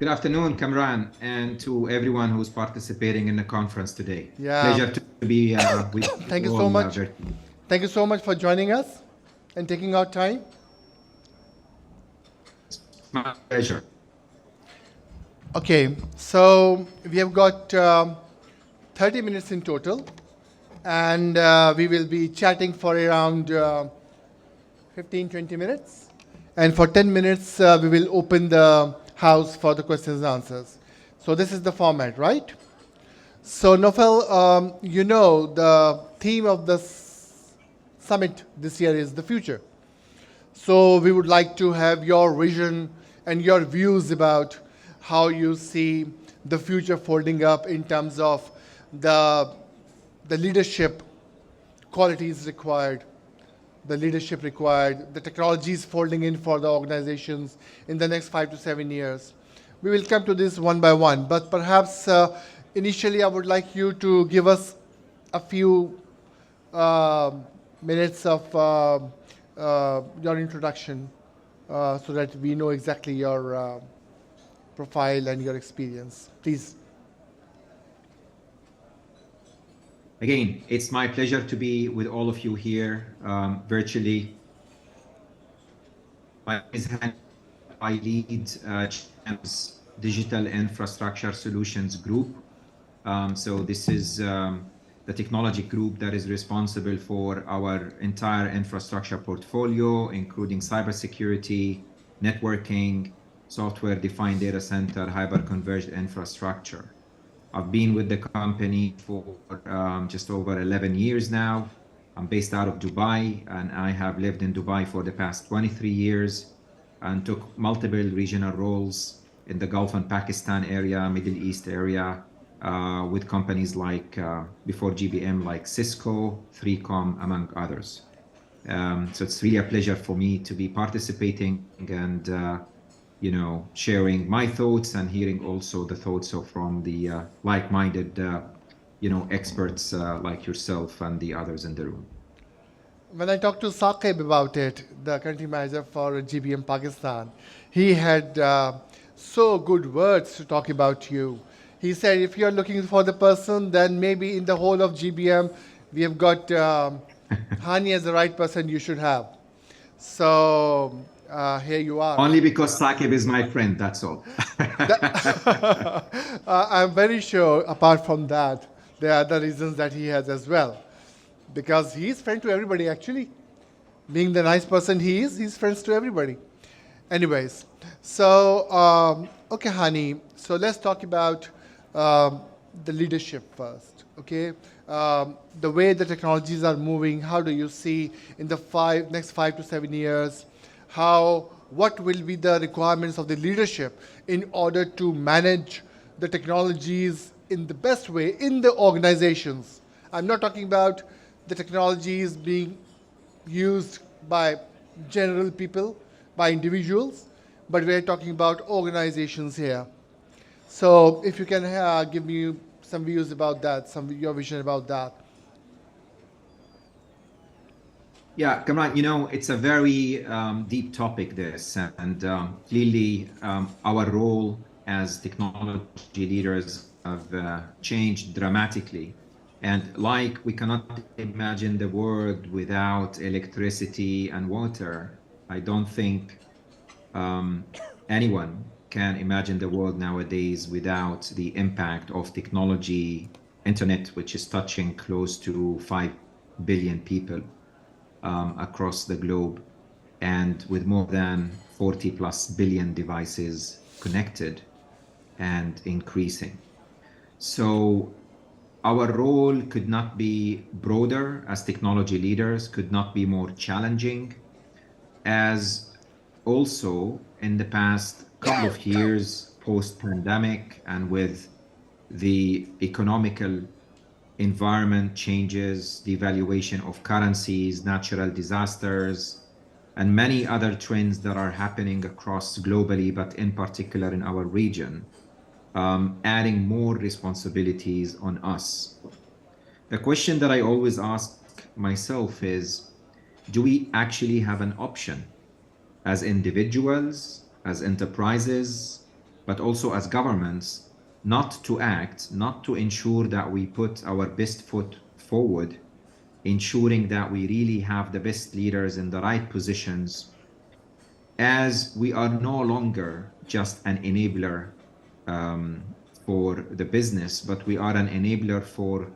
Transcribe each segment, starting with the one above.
Good afternoon, Kamran, and to everyone who's participating in the conference today. Yeah. Pleasure to be with Thank you you all so much. virtually. Thank you so much for joining us and taking our time. It's my pleasure. Okay, so we have got 30 minutes in total, and we will be chatting for around 15-20 minutes. And for 10 minutes, we will open the house for the questions and answers. So this is the format, right? So Nofal, you know the theme of the summit this year is the future. So we would like to have your vision and your views about how you see the future folding up in terms of the leadership qualities required, the leadership required, the technologies folding in for the organizations in the next 5 to 7 years. We will come to this one by one, but perhaps initially I would like you to give us a few minutes of your introduction so that we know exactly your profile and your experience. Please. Again, it's my pleasure to be with all of you here virtually. My name is Hani. I lead GBM's Digital Infrastructure Solutions Group. So this is the technology group that is responsible for our entire infrastructure portfolio, including cybersecurity, networking, software-defined data center, hyper-converged infrastructure. I've been with the company for just over 11 years now. I'm based out of Dubai, and I have lived in Dubai for the past 23 years and took multiple regional roles in the Gulf and Pakistan area, Middle East area, with companies like, before GBM, like Cisco, 3Com, among others. So it's really a pleasure for me to be participating and sharing my thoughts and hearing also the thoughts from the like-minded, experts like yourself and the others in the room. When I talked to Saqib about it, the country manager for GBM Pakistan, he had so good words to talk about you. He said, if you're looking for the person, then maybe in the whole of GBM, we have got Hani as the right person you should have. So here you are. Only because Saqib is my friend, that's all. I'm very sure, apart from that, there are other reasons that he has as well. Because he's friend to everybody, actually. Being the nice person he is, he's friends to everybody. Anyways, so, okay, Hani, so let's talk about the leadership first, okay? The way the technologies are moving, how do you see in the next 5 to 7 years, what will be the requirements of the leadership in order to manage the technologies in the best way in the organizations? I'm not talking about the technologies being used by general people, by individuals, but we're talking about organizations here. So if you can give me some views about that, your vision about that. Yeah, Kamran, it's a very deep topic, this, and clearly our role as technology leaders have changed dramatically. And like we cannot imagine the world without electricity and water, I don't think anyone can imagine the world nowadays without the impact of technology, internet, which is touching close to 5 billion people across the globe, and with more than 40 plus billion devices connected and increasing. So our role could not be broader as technology leaders, could not be more challenging, as also in the past couple of years post-pandemic and with the economical environment changes, devaluation of currencies, natural disasters, and many other trends that are happening across globally, but in particular in our region, adding more responsibilities on us. The question that I always ask myself is, do we actually have an option as individuals, as enterprises, but also as governments, not to act, not to ensure that we put our best foot forward, ensuring that we really have the best leaders in the right positions, as we are no longer just an enabler for the business, but we are an enabler for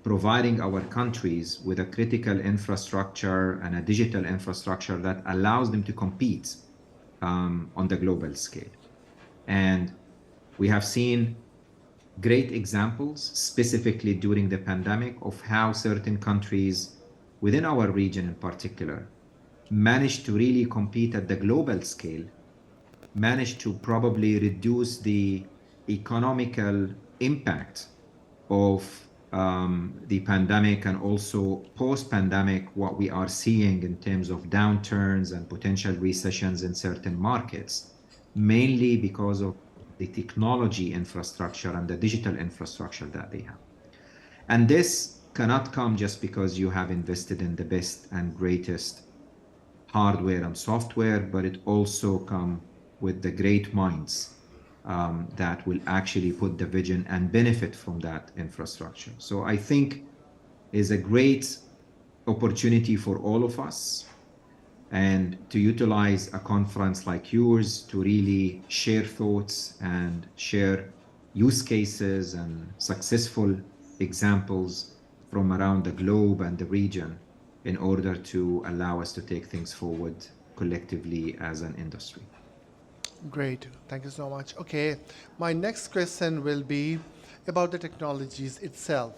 providing our countries with a critical infrastructure and a digital infrastructure that allows them to compete on the global scale. And we have seen great examples, specifically during the pandemic, of how certain countries within our region in particular managed to really compete at the global scale, managed to probably reduce the economical impact of the pandemic, and also post-pandemic, what we are seeing in terms of downturns and potential recessions in certain markets, mainly because of the technology infrastructure and the digital infrastructure that they have. And this cannot come just because you have invested in the best and greatest hardware and software, but it also comes with the great minds that will actually put the vision and benefit from that infrastructure. So I think is a great opportunity for all of us, and to utilize a conference like yours to really share thoughts and share use cases and successful examples from around the globe and the region in order to allow us to take things forward collectively as an industry. Great, thank you so much. Okay, my next question will be about the technologies itself.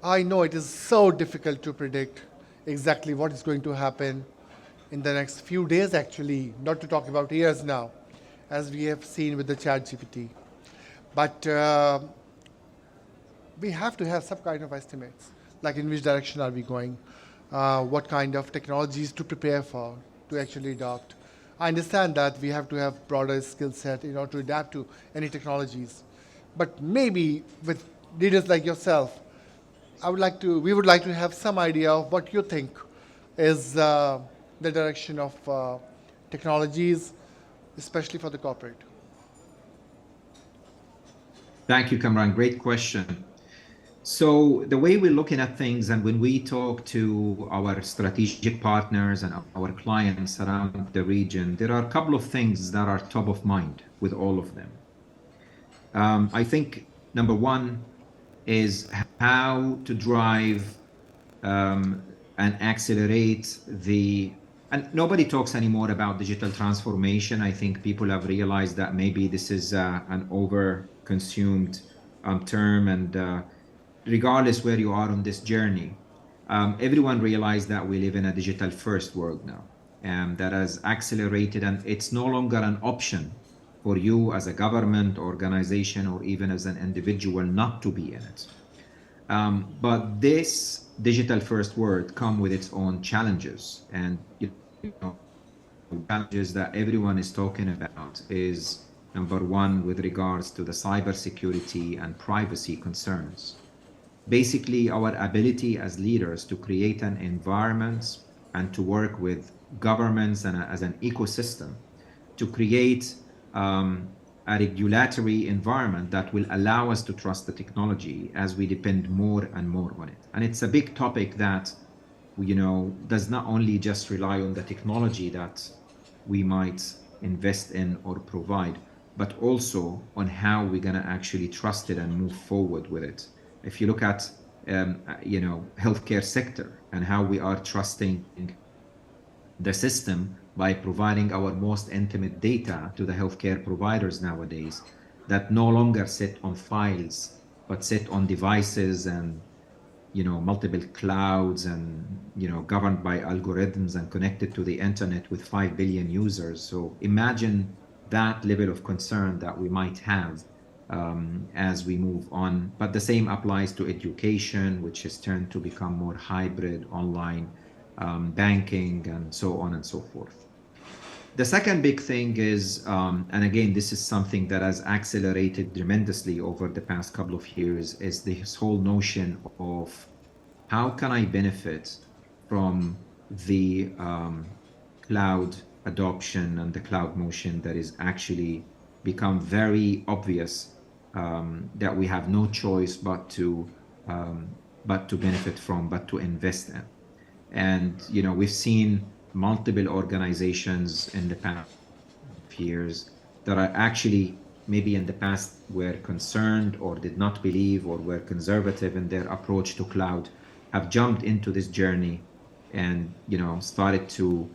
I know it is so difficult to predict exactly what is going to happen in the next few days, actually, not to talk about years now, as we have seen with the ChatGPT. But we have to have some kind of estimates, like in which direction are we going, what kind of technologies to prepare for, to actually adopt. I understand that we have to have broader skill set in order to adapt to any technologies. But maybe with leaders like yourself, we would like to have some idea of what you think is the direction of technologies, especially for the corporate. Thank you, Kamran. Great question. So the way we're looking at things, and when we talk to our strategic partners and our clients around the region, there are a couple of things that are top of mind with all of them. I think number one is how to drive and accelerate and nobody talks anymore about digital transformation. I think people have realized that maybe this is an over-consumed term, and regardless where you are on this journey, everyone realized that we live in a digital first world now, and that has accelerated, and it's no longer an option for you as a government organization or even as an individual not to be in it. But this digital first world comes with its own challenges, and challenges that everyone is talking about is number one, with regards to the cybersecurity and privacy concerns. Basically, our ability as leaders to create an environment and to work with governments and as an ecosystem to create a regulatory environment that will allow us to trust the technology as we depend more and more on it. And it's a big topic that does not only just rely on the technology that we might invest in or provide, but also on how we're going to actually trust it and move forward with it. If you look at healthcare sector and how we are trusting the system by providing our most intimate data to the healthcare providers nowadays, that no longer sit on files but sit on devices and multiple clouds and governed by algorithms and connected to the internet with 5 billion users. So imagine that level of concern that we might have as we move on. But the same applies to education, which has turned to become more hybrid, online, banking, and so on and so forth. The second big thing is, and again, this is something that has accelerated tremendously over the past couple of years, is this whole notion of how can I benefit from the cloud adoption and the cloud motion that is actually become very obvious that we have no choice but to benefit from, but to invest in. And we've seen multiple organizations in the past years that are actually maybe in the past were concerned or did not believe or were conservative in their approach to cloud, have jumped into this journey and started to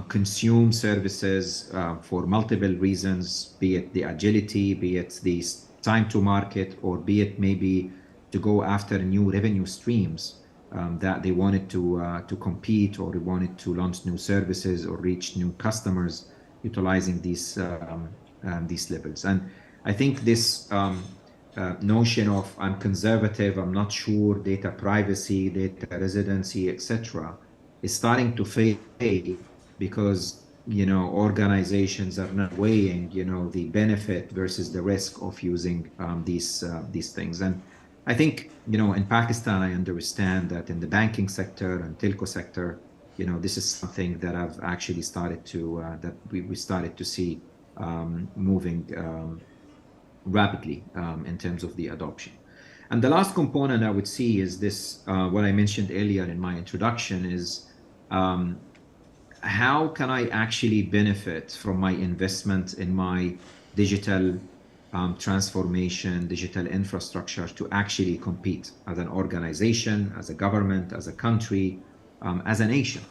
consume services for multiple reasons, be it the agility, be it the time to market, or be it maybe to go after new revenue streams that they wanted to compete, or they wanted to launch new services or reach new customers utilizing these levels. And I think this notion of I'm conservative, I'm not sure, data privacy, data residency, etc., is starting to fade because organizations are not weighing the benefit versus the risk of using these things. And I think in Pakistan, I understand that in the banking sector and telco sector, this is something that I've actually started to that we started to see moving rapidly in terms of the adoption. And the last component I would see is this, what I mentioned earlier in my introduction, is how can I actually benefit from my investment in my digital transformation, digital infrastructure to actually compete as an organization, as a government, as a country, as a nation.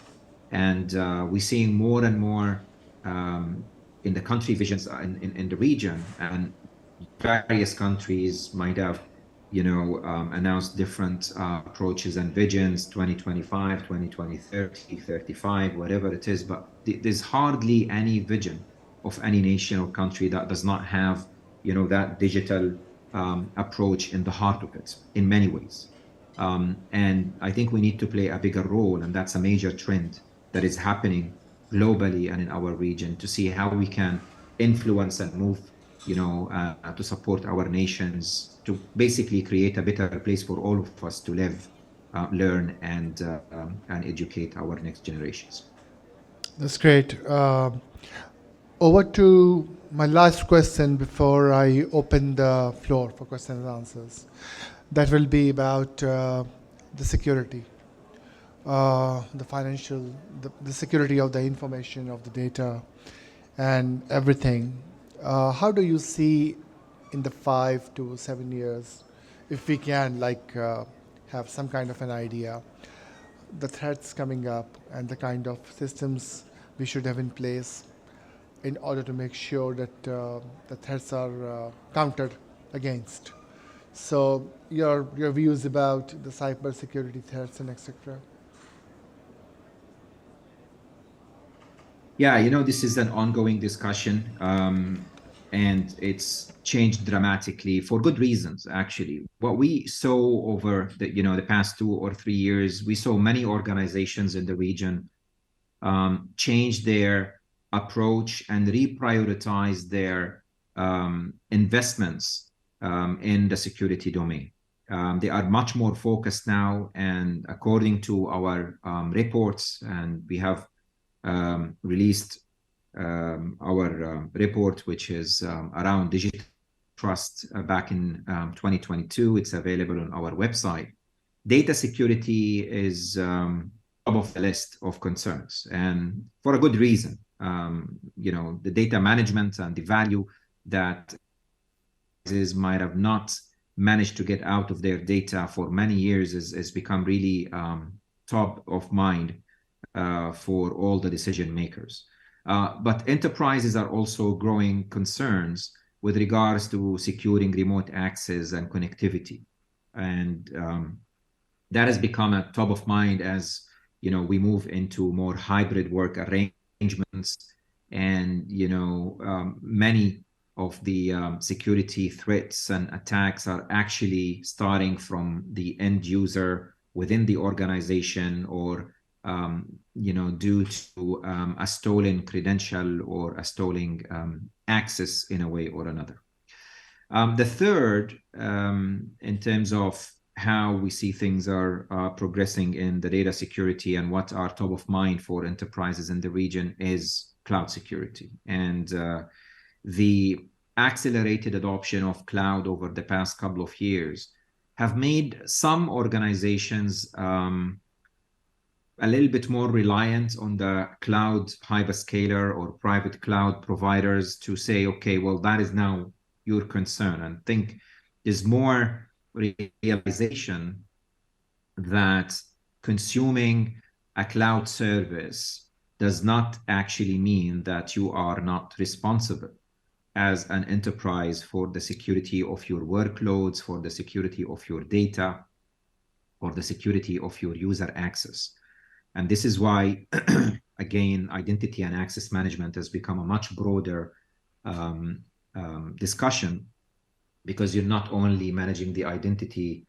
And we're seeing more and more in the country visions in the region, and various countries might have announced different approaches and visions, 2025, 2020, 30, 35, whatever it is, but there's hardly any vision of any nation or country that does not have that digital approach in the heart of it in many ways. And I think we need to play a bigger role, and that's a major trend that is happening globally and in our region, to see how we can influence and move to support our nations to basically create a better place for all of us to live, learn, and educate our next generations. That's great. Over to my last question before I open the floor for questions and answers. That will be about the security, the financial, the security of the information, of the data, and everything. How do you see in the 5 to 7 years, if we can have some kind of an idea, the threats coming up and the kind of systems we should have in place in order to make sure that the threats are countered against? So your views about the cyber security threats and etc. Yeah, this is an ongoing discussion, and it's changed dramatically for good reasons, actually. What we saw over the past 2 or 3 years, we saw many organizations in the region change their approach and reprioritize their investments in the security domain. They are much more focused now, and according to our reports, and we have released our report, which is around digital trust back in 2022. It's available on our website. Data security is top of the list of concerns, and for a good reason. The data management and the value that might have not managed to get out of their data for many years has become really top of mind for all the decision makers. But enterprises are also growing concerns with regards to securing remote access and connectivity. And that has become a top of mind as we move into more hybrid work arrangements, and many of the security threats and attacks are actually starting from the end user within the organization, or due to a stolen credential or a stolen access in a way or another. The third, in terms of how we see things are progressing in the data security and what are top of mind for enterprises in the region, is cloud security. And the accelerated adoption of cloud over the past couple of years have made some organizations a little bit more reliant on the cloud hyperscaler or private cloud providers to say, okay, well, that is now your concern. And think there's more realization that consuming a cloud service does not actually mean that you are not responsible as an enterprise for the security of your workloads, for the security of your data, for the security of your user access. And this is why, again, identity and access management has become a much broader discussion, because you're not only managing the identity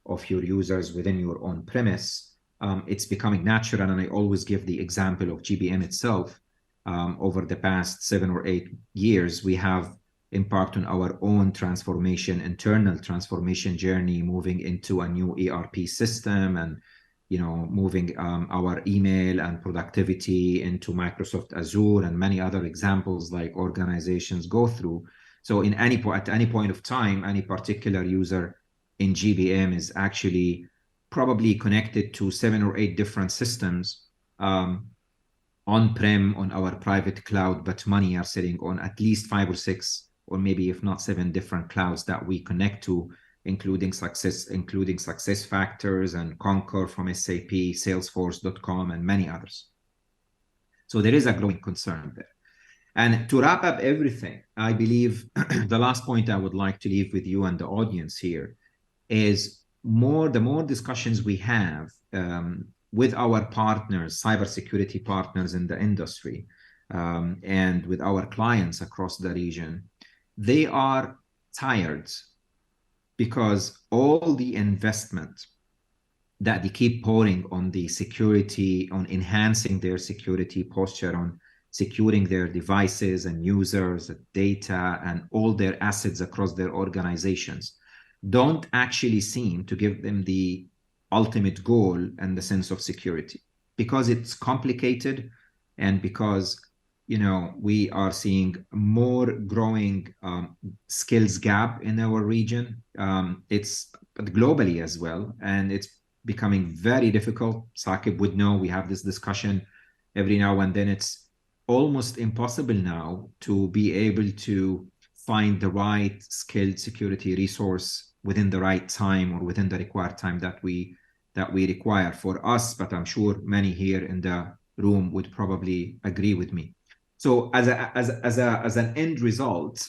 of your users within your own premise, it's becoming natural. And I always give the example of GBM itself. Over the past 7 or 8 years, we have embarked on our own transformation, internal transformation journey, moving into a new ERP system and moving our email and productivity into Microsoft Azure, and many other examples like organizations go through. So at any point of time, any particular user in GBM is actually probably connected to 7 or 8 different systems on-prem, on our private cloud, but many are sitting on at least 5 or 6, or maybe if not 7 different clouds that we connect to, including success factors and Concur from SAP, Salesforce.com, and many others. So there is a growing concern there. And to wrap up everything, I believe the last point I would like to leave with you and the audience here is the more discussions we have with our partners, cybersecurity partners in the industry, and with our clients across the region, they are tired, because all the investment that they keep pouring on the security, on enhancing their security posture, on securing their devices and users, data, and all their assets across their organizations, don't actually seem to give them the ultimate goal and the sense of security, because it's complicated, and because we are seeing more growing skills gap in our region. It's globally as well, and it's becoming very difficult. Saqib would know, we have this discussion every now and then. It's almost impossible now to be able to find the right skilled security resource within the right time, or within the required time that we require for us. But I'm sure many here in the room would probably agree with me. So as an end result,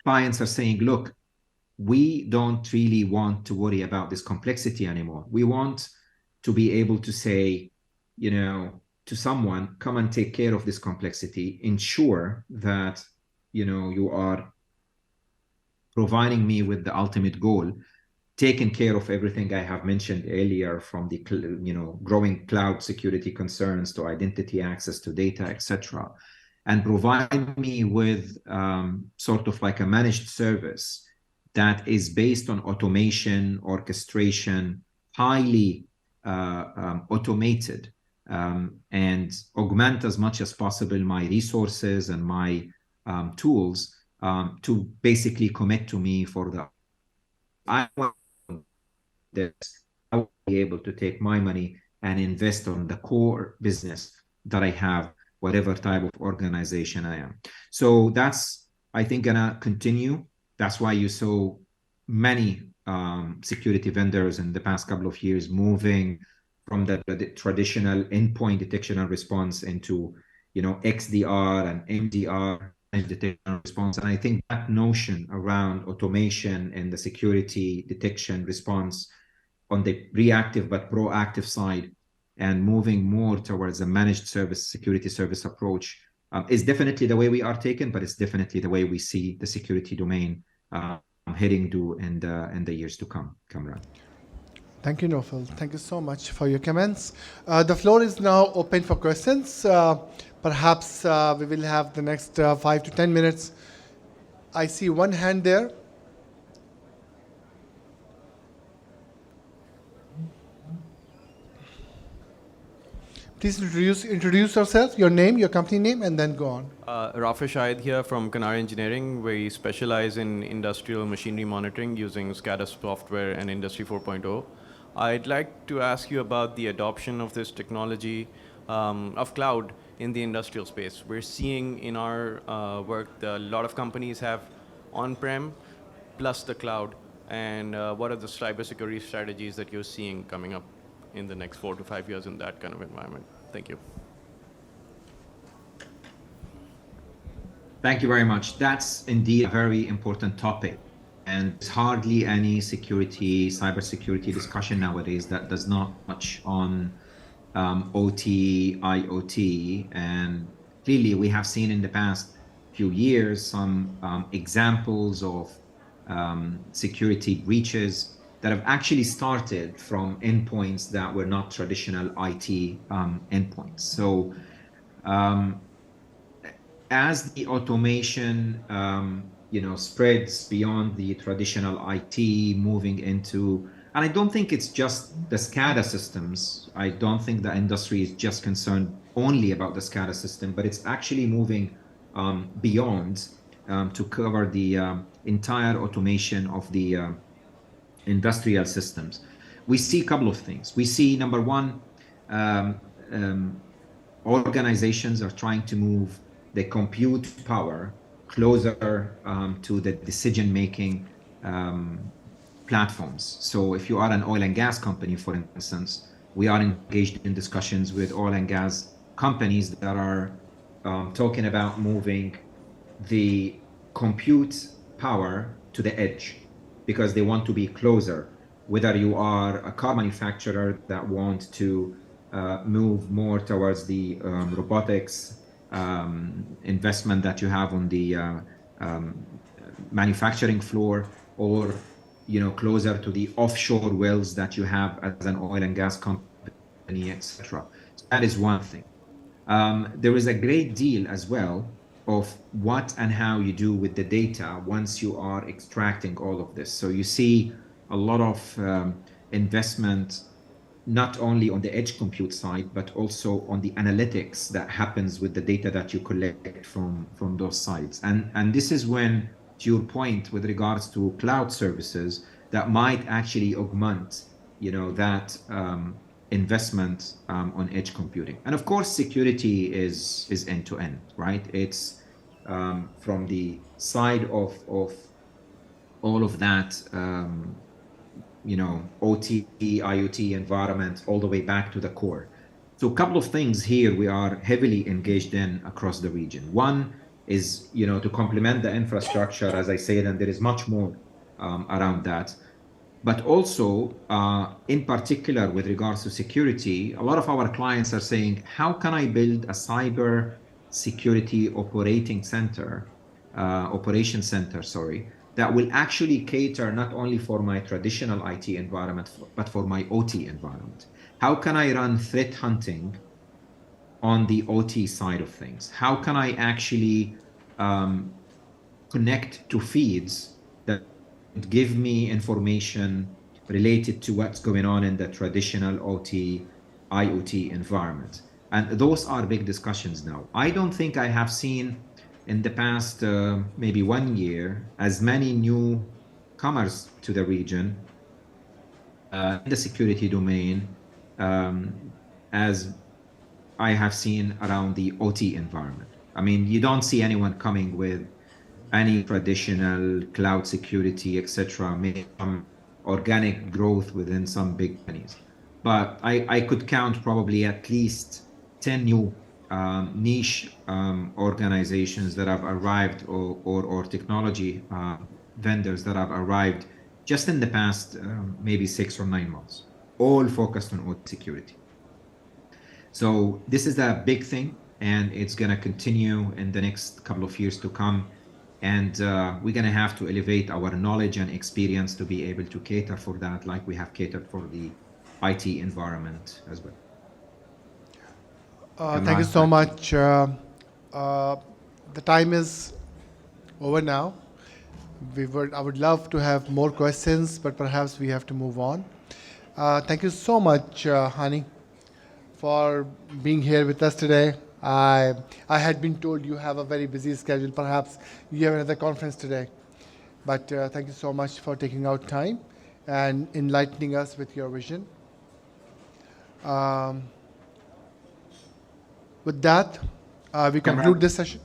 clients are saying, look, we don't really want to worry about this complexity anymore. We want to be able to say, to someone, come and take care of this complexity, ensure that, you are providing me with the ultimate goal, taking care of everything I have mentioned earlier, from the, growing cloud security concerns to identity access to data, etc., and provide me with sort of like a managed service that is based on automation, orchestration, highly automated, and augment as much as possible my resources and my tools to basically commit to me for the I want this. I will be able to take my money and invest on the core business that I have, whatever type of organization I am. So that's, I think, gonna continue. That's why you saw many security vendors in the past couple of years moving from the traditional endpoint detection and response into, XDR and MDR, detection and response. And I think that notion around automation and the security detection response on the reactive but proactive side, and moving more towards a managed service, security service approach, is definitely the way we are taken, but it's definitely the way we see the security domain heading to in the years to come, Kamran. Thank you, Nofal. Thank you so much for your comments. The floor is now open for questions. Perhaps we will have the next 5 to 10 minutes. I see one hand there. Please introduce yourself, your name, your company name, and then go on. Saeed here from Kamran Engineering. We specialize in industrial machinery monitoring using SCADA software and Industry 4.0. I'd like to ask you about the adoption of this technology of cloud in the industrial space. We're seeing in our work that a lot of companies have on-prem plus the cloud. And what are the cybersecurity strategies that you're seeing coming up in the next 4 to 5 years in that kind of environment? Thank you. Thank you very much. That's indeed a very important topic. And there's hardly any cybersecurity discussion nowadays that does not touch on OT, IoT. And clearly, we have seen in the past few years some examples of security breaches that have actually started from endpoints that were not traditional IT endpoints. So as the automation spreads beyond the traditional IT, moving into, and I don't think it's just the SCADA systems. I don't think the industry is just concerned only about the SCADA system, but it's actually moving beyond to cover the entire automation of the industrial systems. We see a couple of things. We see, number one, organizations are trying to move the compute power closer to the decision-making platforms. So if you are an oil and gas company, for instance, we are engaged in discussions with oil and gas companies that are talking about moving the compute power to the edge because they want to be closer. Whether you are a car manufacturer that want to move more towards the robotics investment that you have on the manufacturing floor, or closer to the offshore wells that you have as an oil and gas company, etc. So that is one thing. There is a great deal as well of what and how you do with the data once you are extracting all of this. So you see a lot of investment not only on the edge compute side, but also on the analytics that happens with the data that you collect from those sites. And this is when, to your point with regards to cloud services, that might actually augment that investment on edge computing. And of course, security is end to end, right? It's from the side of all of that, OT, IoT environment, all the way back to the core. So a couple of things here we are heavily engaged in across the region. One is, to complement the infrastructure, as I said, and there is much more around that. But also, in particular, with regards to security, a lot of our clients are saying, how can I build a cyber security operation center, that will actually cater not only for my traditional IT environment, but for my OT environment? How can I run threat hunting on the OT side of things? How can I actually connect to feeds that give me information related to what's going on in the traditional OT, IoT environment? And those are big discussions now. I don't think I have seen in the past maybe 1 year as many newcomers to the region in the security domain as I have seen around the OT environment. I mean, you don't see anyone coming with any traditional cloud security, etc., maybe some organic growth within some big companies. But I could count probably at least 10 new niche organizations that have arrived, or technology vendors that have arrived just in the past maybe 6 or 9 months, all focused on OT security. So this is a big thing, and it's going to continue in the next couple of years to come. And we're going to have to elevate our knowledge and experience to be able to cater for that, like we have catered for the IT environment as well. Thank you so much. The time is over now. I would love to have more questions, but perhaps we have to move on. Thank you so much, Hani, for being here with us today. I had been told you have a very busy schedule. Perhaps you have another conference today. But thank you so much for taking out time and enlightening us with your vision. With that, we conclude this session.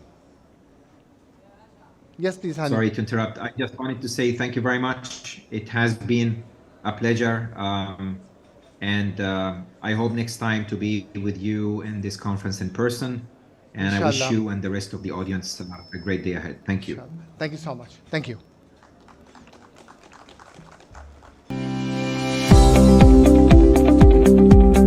Yes, please, Hani. Sorry to interrupt. I just wanted to say thank you very much. It has been a pleasure. And I hope next time to be with you in this conference in person. And Inshallah. I wish you and the rest of the audience a great day ahead. Thank you. Inshallah. Thank you so much. Thank you.